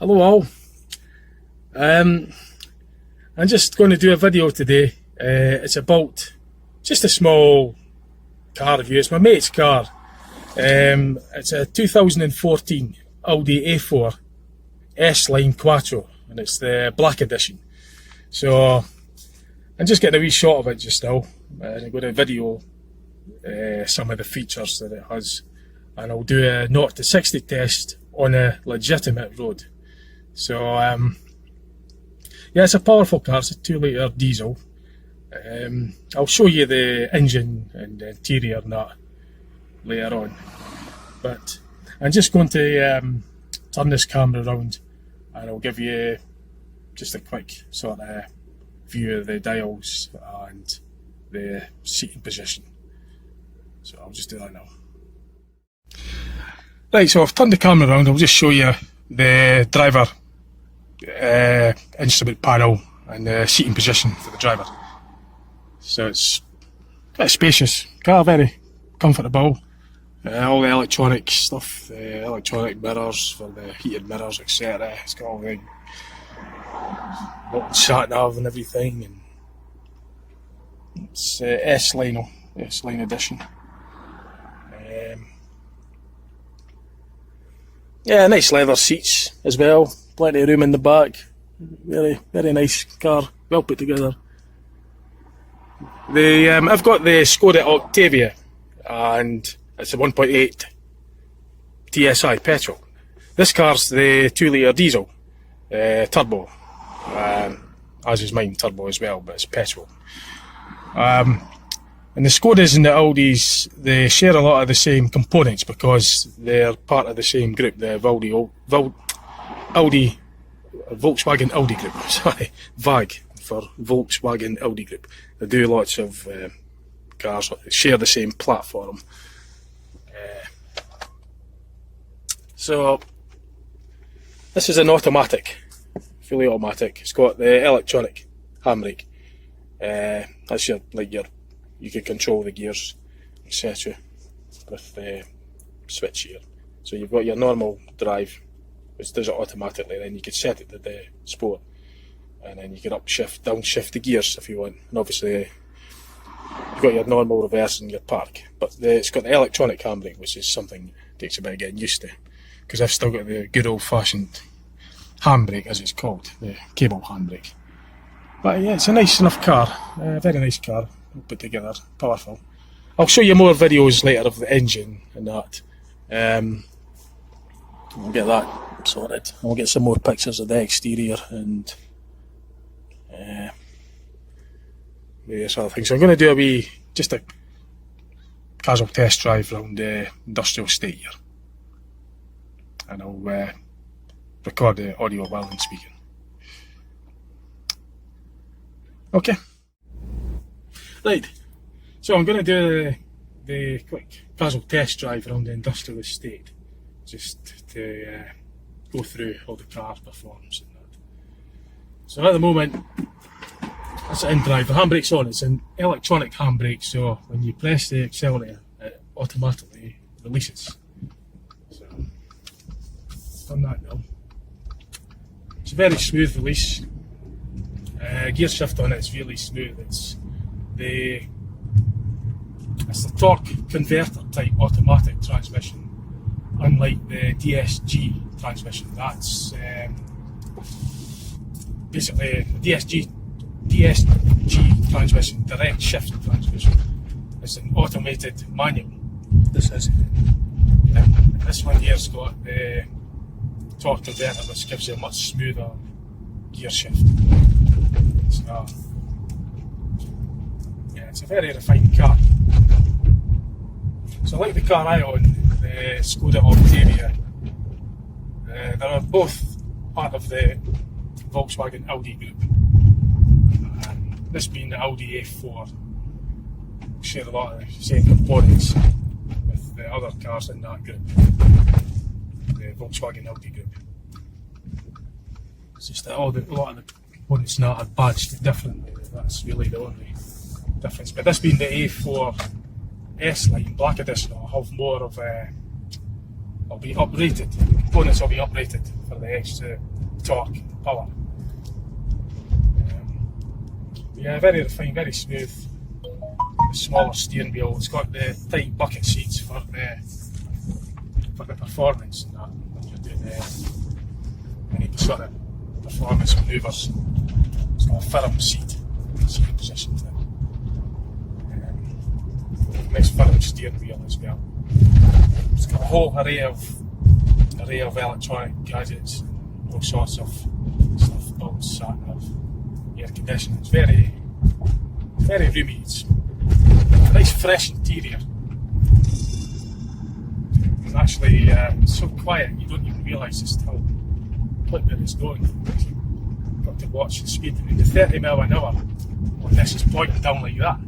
Hello all. I'm just going to do a video today. It's about just a small car review. It's my mate's car. It's a 2014 Audi A4 S-Line Quattro, and it's the black edition. So I'm just getting a wee shot of it just now, and I'm going to video some of the features that it has, and I'll do a 0 to 60 test on a legitimate road. So yeah, it's a powerful car. It's a 2-litre diesel. I'll show you the engine and the interior and that later on, but I'm just going to turn this camera around and I'll give you just a quick sort of view of the dials and the seating position. So I'll just do that now. Right, so I've turned the camera around. I'll just show you the driver instrument panel and the seating position for the driver. So it's quite a spacious car, very comfortable. All the electronic stuff, the electronic mirrors for the heated mirrors, etc. It's got all the sat nav and everything, and it's S-Line edition. Yeah, nice leather seats as well. Plenty of room in the back. Very, very nice car. Well put together. I've got the Skoda Octavia, and it's a 1.8 TSI petrol. This car's the 2-litre diesel, turbo, as is mine, turbo as well, but it's petrol. And the Skodas and the Audis, they share a lot of the same components because they're part of the same group, the Volkswagen Audi group. Sorry, VAG for Volkswagen Audi group. They do lots of cars that share the same platform. So this is an automatic, fully automatic. It's got the electronic handbrake. That's you can control the gears, etc. with the switch here. So you've got your normal drive, which does it automatically. Then you can set it to the sport, and then you can upshift, downshift the gears if you want. And obviously you've got your normal reverse and your park, but it's got the electronic handbrake, which is something that takes a bit of getting used to, because I've still got the good old-fashioned handbrake, as it's called, the cable handbrake. But yeah, it's a nice enough car, very nice car, put together, powerful. I'll show you more videos later of the engine and that. We'll get that sorted. I'll get some more pictures of the exterior and various other things. So I'm going to do just a casual test drive around the industrial estate here, and I'll record the audio while I'm speaking. Okay. Right, so I'm going to do the quick casual test drive around the industrial estate, just to go through how the car performs and that. So at the moment, that's in drive. The handbrake's on. It's an electronic handbrake, so when you press the accelerator, it automatically releases. So I've done that now. It's a very smooth release. Gear shift on it is really smooth. It's the torque converter type automatic transmission, unlike the DSG transmission. That's basically DSG transmission, direct shift transmission. It's an automated manual. This is, and this one here's got the torque converter, which gives you a much smoother gear shift. So yeah, it's a very refined car. So like the car I own, the Skoda Octavia, they're both part of the Volkswagen Audi group. This being the Audi A4, share a lot of the same components with the other cars in that group, the Volkswagen Audi group. It's just that a lot of the components now are badged differently. That's really the only difference. But this being the A4 S-Line Black Edition, I'll have more of I'll be uprated. The components will be uprated for the extra torque, power. Yeah, very refined, very smooth. The smaller steering wheel. It's got the tight bucket seats for the performance and that when you're doing any sort of performance manoeuvres. It's got a firm seat position there. Nice firm steering wheel as well. It's got a whole array of electronic gadgets and all sorts of stuff, belts, sat nav, air conditioning. It's very roomy. It's a nice fresh interior. And actually, it's so quiet you don't even realise just how quick that it's going. You've got to watch the speed. I mean, the 30 mile an hour on this is pointing down like that.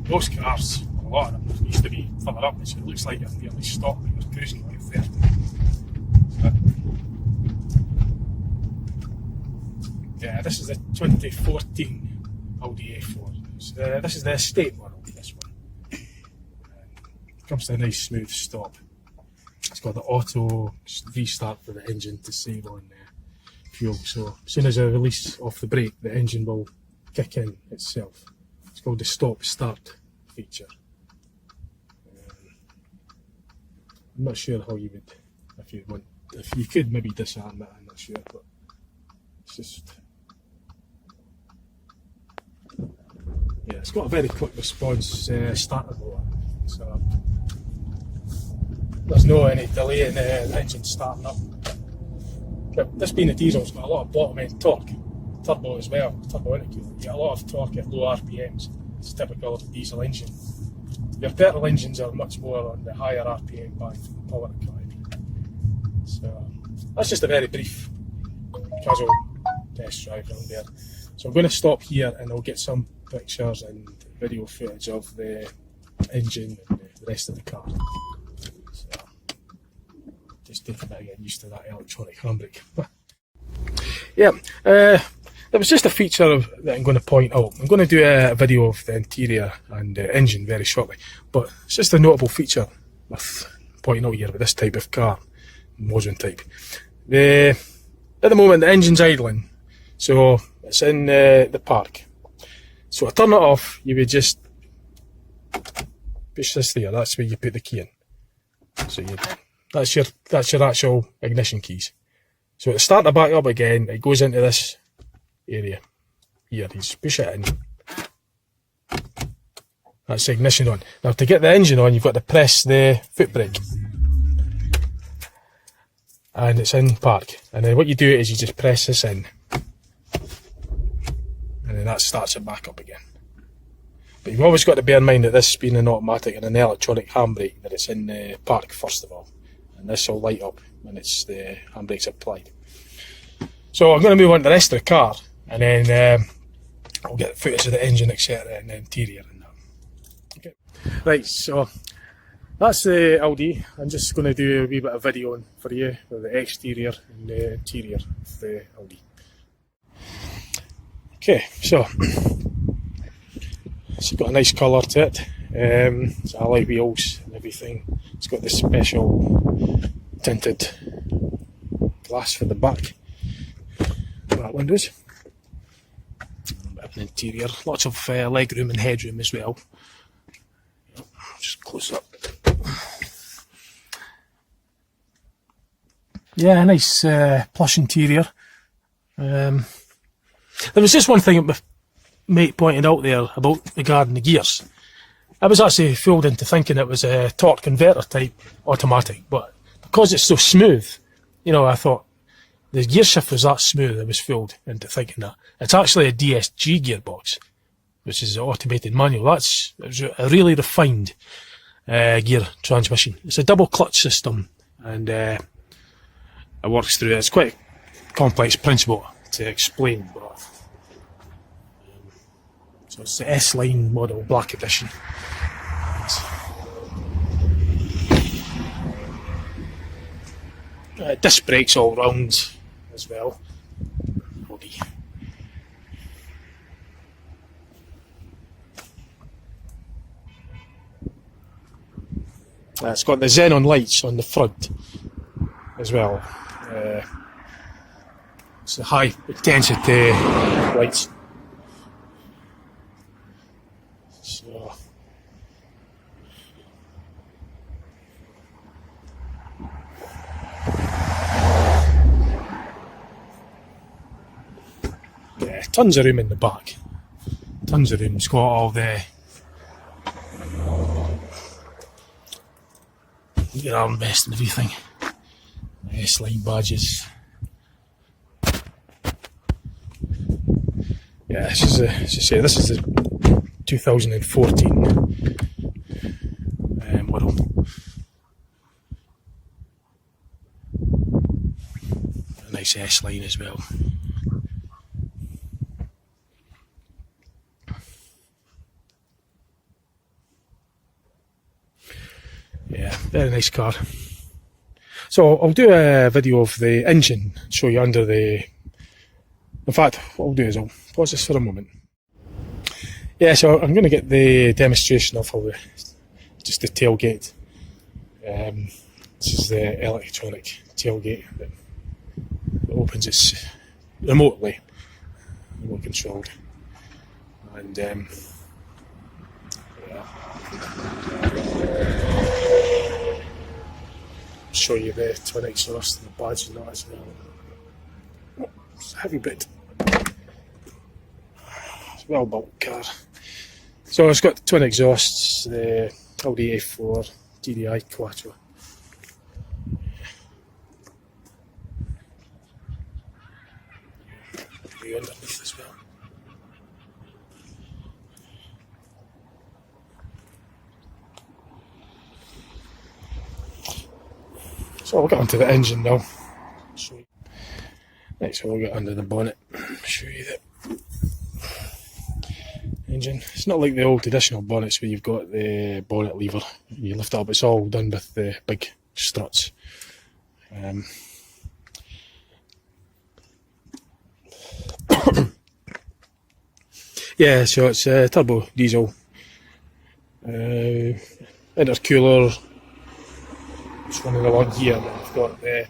Most cars, a lot of them, used to be further up, so it looks like you're nearly stopped when you're cruising like 30. Yeah, this is the 2014 Audi A4. This is the estate model, this one. Comes to a nice smooth stop. It's got the auto restart for the engine to save on fuel, so as soon as I release off the brake, the engine will kick in itself. It's called the stop start feature. I'm not sure how you would, if you could maybe disarm it, I'm not sure, but it's just, yeah, it's got a very quick response starter motor, so there's no any delay in the engine starting up. But this being a diesel, it's got a lot of bottom end torque, turbo as well, turbo intercooler. You get a lot of torque at low RPMs. It's typical of a diesel engine. Your petrol engines are much more on the higher RPM band from the power required. So that's just a very brief casual test drive around there. So I'm going to stop here and I'll get some pictures and video footage of the engine and the rest of the car. So just take a bit of getting used to that electronic handbrake. Yeah, there was just a feature that I'm going to point out. I'm going to do a video of the interior and the engine very shortly, but it's just a notable feature worth pointing out here with this type of car, Mosin type. At the moment the engine's idling, so it's in the park. So to turn it off, you would just push this there. That's where you put the key in. So that's your actual ignition keys. So to start it back up again, it goes into this area here. You just push it in. That's the ignition on. Now to get the engine on, you've got to press the foot brake, and it's in park. And then what you do is you just press this in, and then that starts it back up again. But you've always got to bear in mind that this being an automatic and an electronic handbrake, that it's in park first of all, and this will light up when it's the handbrake's applied. So I'm going to move on to the rest of the car, and then I'll get footage of the engine, etc., and the interior and that. Okay. Right, so that's the Audi. I'm just going to do a wee bit of video for you of the exterior and the interior of the Audi. Okay, so it's got a nice colour to it. It's alloy wheels and everything. It's got this special tinted glass for the back. Back windows. A bit of an interior. Lots of legroom and headroom as well. Just close up. Yeah, nice plush interior. There was just one thing that my mate pointed out there about regarding the gears. I was actually fooled into thinking it was a torque converter type automatic, but because it's so smooth, you know, I thought the gear shift was that smooth, I was fooled into thinking that. It's actually a DSG gearbox, which is an automated manual. It's a really refined gear transmission. It's a double clutch system, and it works through it. It's quite a complex principle to explain, but so it's the S-Line model black edition. Disc brakes all round as well. It's got the xenon lights on the front as well. It's the high intensity lights. So yeah, tons of room in the back. Tons of room. It's got all the armrest and everything. S-line badges. Yeah, this is this is the 2014 model. A nice S-line as well. Yeah, very nice car. So I'll do a video of the engine, show you under the... In fact, what I'll do is I'll pause this for a moment. Yeah, so I'm going to get the demonstration of how just the tailgate. This is the electronic tailgate that opens it remotely, remote controlled. And yeah. Show you the twin exhaust and the badge and that as well. Oh, it's a heavy bit. It's a well built car. So it's got the twin exhausts, the Audi A4 Audi Quattro. Underneath as well. So we'll get onto the engine now. Right, so we'll get under the bonnet, show you the engine. It's not like the old traditional bonnets where you've got the bonnet lever, you lift it up, it's all done with the big struts. Yeah, so it's a turbo diesel, intercooler. It's running along here, and then we've got the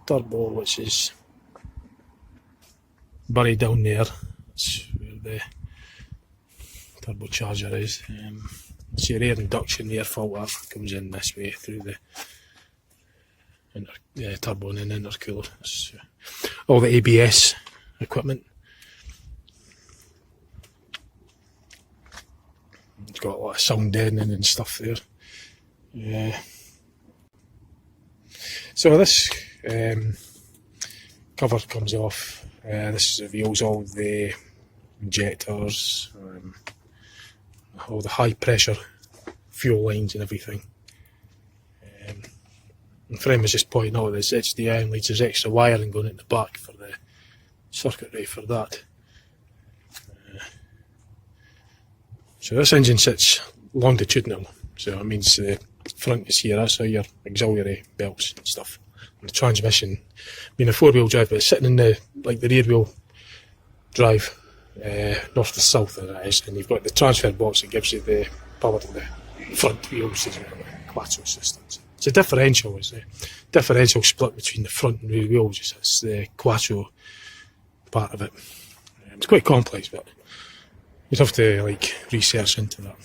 turbo, which is buried down there. That's where the turbocharger is. It's your air induction, the air filter comes in this way through the turbo and then intercooler. It's all the ABS equipment. It's got a lot of sound deadening and stuff there. So this cover comes off. This reveals all the injectors, all the high pressure fuel lines and everything. And Frame was just pointing out this HDI and leads, there's extra wiring going in the back for the circuitry for that. So this engine sits longitudinal, so it means the front is here, that's all your auxiliary belts and stuff. And the transmission, being a four-wheel drive, but it's sitting in the rear wheel drive, north to south of that is, and you've got the transfer box that gives you the power to the front wheels as well, the Quattro systems. It's a differential, it's a differential split between the front and rear wheels, it's the Quattro part of it. It's quite complex, but you'd have to research into that.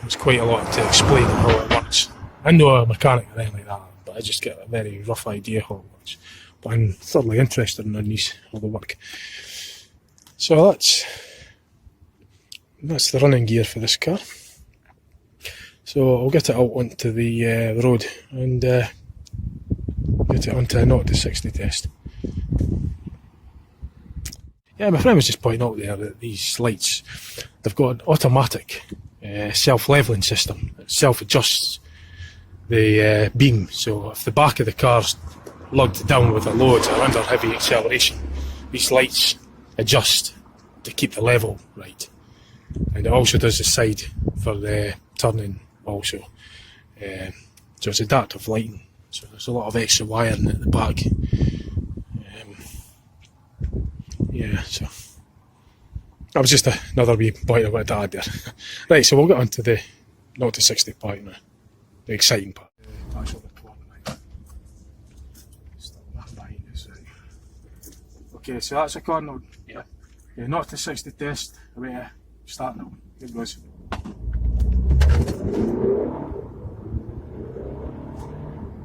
It's quite a lot to explain how it works. I'm not a mechanic or anything like that, but I just get a very rough idea how it works. But I'm thoroughly interested in all the work. So that's the running gear for this car. So I'll get it out onto the road and get it onto a 0 to 60 test. Yeah, my friend was just pointing out there that these lights, they've got an automatic self-levelling system. It self-adjusts the beam, so if the back of the car's lugged down with a load or under heavy acceleration, these lights adjust to keep the level right. And it also does the side for the turning also. So it's adaptive lighting, so there's a lot of extra wiring at the back. Yeah, so that was just another wee point I wanted to add there. Right, so we'll get on to the 0 to 60 part now, the exciting part. Actually, the Okay, so that's a car now. Yeah. 0 to 60 test. Away to start now. Here it goes.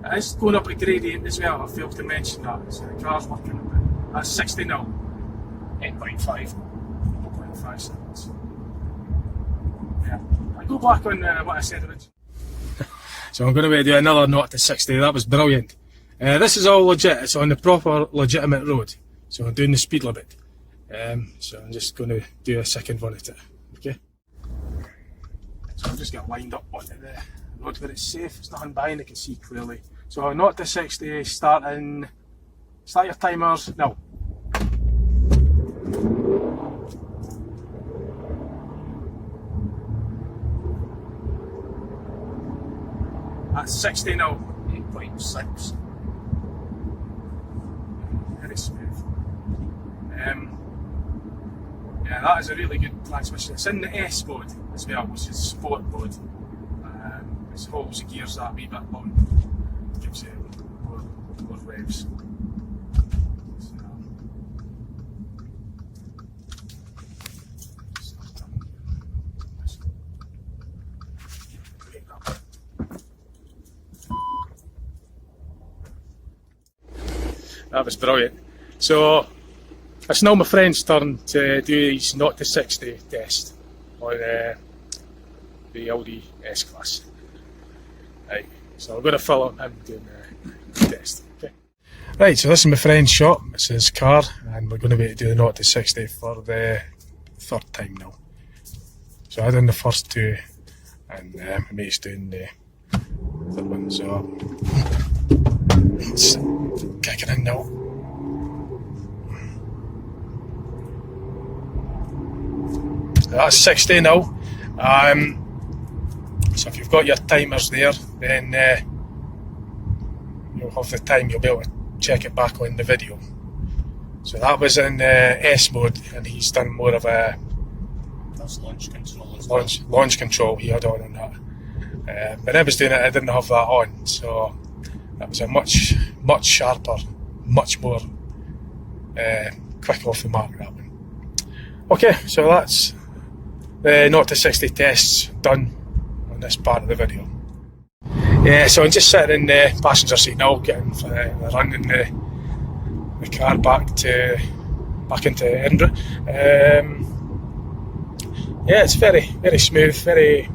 It is going up a gradient as well, I failed to mention that. So the car's working a bit. That's 60 now. 8.5. 4.5 seconds. Yeah. I go back on what I said originally. So I'm going to do another 0 to 60. That was brilliant. This is all legit. It's on the proper legitimate road. So I'm doing the speed limit. So I'm just going to do a second run at it. Okay. So I've just got lined up onto the road where it's safe. There's nothing behind. I can see clearly. So 0 to 60. Start your timers now. That's 60 now. 8.6. Very smooth. Yeah, that is a really good transmission. It's in the S mode as well, which is sport mode. It holds the gears that wee bit long, gives you more revs. That was brilliant. So it's now my friend's turn to do his 0 to 60 test on the Audi S-Class. Right, so I'm going to follow him doing the test. Okay. Right, so this is my friend's shop. It's his car, and we're going to be able to do the 0 to 60 for the third time now. So I done the first two, and my mate's doing the third one. So it's kicking in now. That's 60 now. So if you've got your timers there, then you'll have the time, you'll be able to check it back on the video. So that was in S mode, and he's done more of a launch control as launch control he had on that. When I was doing it, I didn't have that on, so that was a much sharper, much more quick off the mark, that one. Okay, so that's the 0 to 60 tests done on this part of the video. Yeah, so I'm just sitting in the passenger seat now, getting running the car back into Edinburgh. Yeah, it's very smooth, very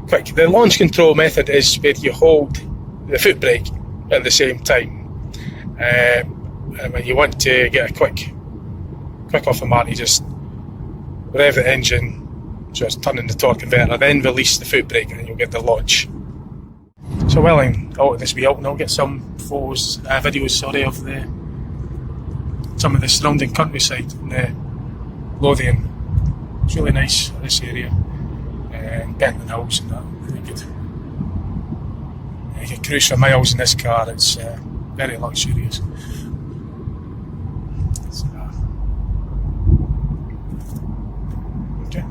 quick. The launch control method is where you hold the foot brake at the same time, and when you want to get a quick off the mark, you just rev the engine, so it's turning the torque converter, then release the foot brake and you'll get the launch. So while I'm out of this wee out, and I'll get some videos of some of the surrounding countryside in the Lothian. It's really nice, this area, and Benton Hills and that, really good. You can cruise for miles in this car. It's very luxurious. Okay.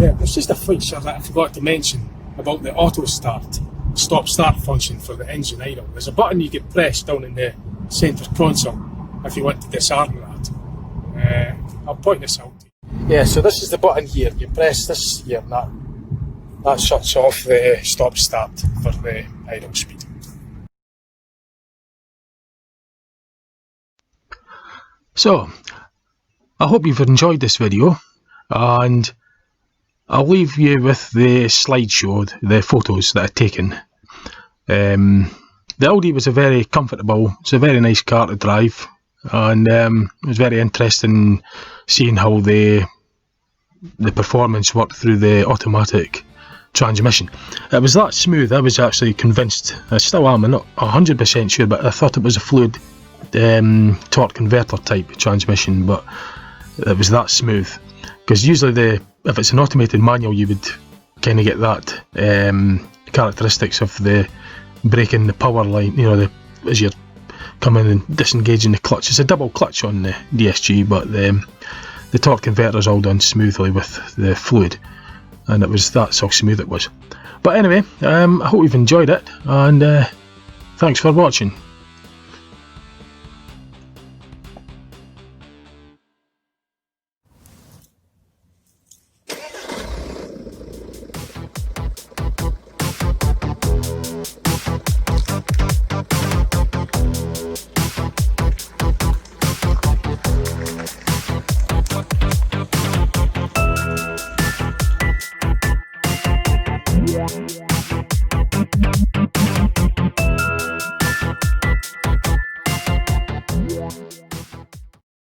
Yeah, there's just a feature that I forgot to mention about the auto start, stop-start function for the engine idle. There's a button you can press down in the centre console if you want to disarm that. I'll point this out. Yeah, so this is the button here. You press this here, and that shuts off the stop-start for the idle speed. So, I hope you've enjoyed this video, and I'll leave you with the slideshow, the photos that I've taken. The Audi was it's a very nice car to drive, and it was very interesting seeing how the performance worked through the automatic transmission. It was that smooth, I was actually convinced, I still am, I'm not 100% sure, but I thought it was a fluid torque converter type transmission, but it was that smooth. Because usually if it's an automated manual, you would kind of get that characteristics of the braking the power line, as you're coming and disengaging the clutch. It's a double clutch on the DSG, but the torque converter is all done smoothly with the fluid, and that's how smooth it was. But anyway, I hope you've enjoyed it, and thanks for watching. Bye.